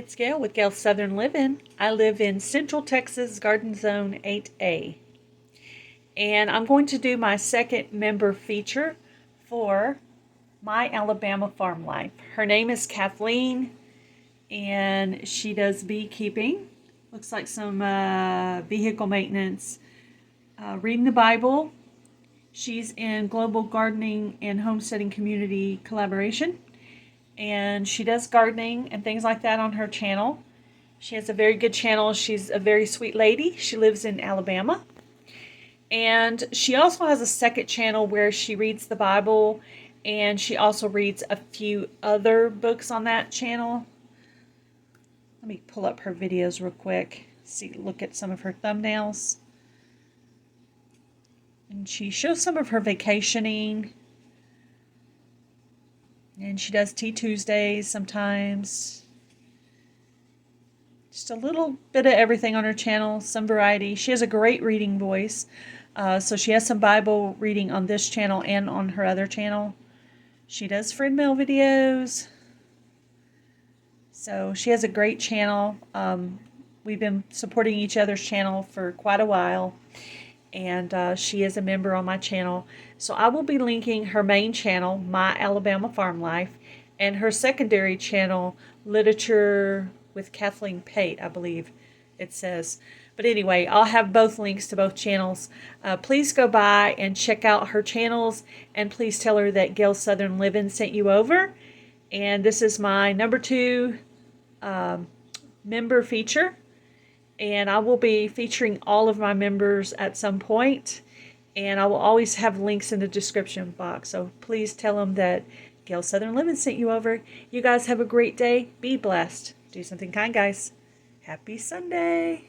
it's Gail with Gail's Southern Living. I live in Central Texas, Garden Zone 8A. And I'm going to do my second member feature for my Alabama farm life. Her name is Kathleen, and she does beekeeping. Looks like some vehicle maintenance, reading the Bible. She's in global gardening and homesteading community collaboration. And she does gardening and things like that on her channel. She has a very good channel. She's a very sweet lady. She lives in Alabama. And she also has a second channel where she reads the Bible, and she also reads a few other books on that channel. Let me pull up her videos real quick. Look at some of her thumbnails. And she shows some of her vacationing. And she does Tea Tuesdays sometimes. Just a little bit of everything on her channel, some variety. She has a great reading voice. So she has some Bible reading on this channel and on her other channel. She does friend mail videos. So she has a great channel. We've been supporting each other's channel for quite a while. And she is a member on my channel. So I will be linking her main channel, My Alabama Farm Life, and her secondary channel, Literature with Kathleen Pate, I believe it says. But anyway, I'll have both links to both channels. Please go by and check out her channels, and please tell her that Gail Southern Living sent you over. And this is my number 2 member feature. And I will be featuring all of my members at some point. And I will always have links in the description box. So please tell them that Gail Southern Living sent you over. You guys have a great day. Be blessed. Do something kind, guys. Happy Sunday.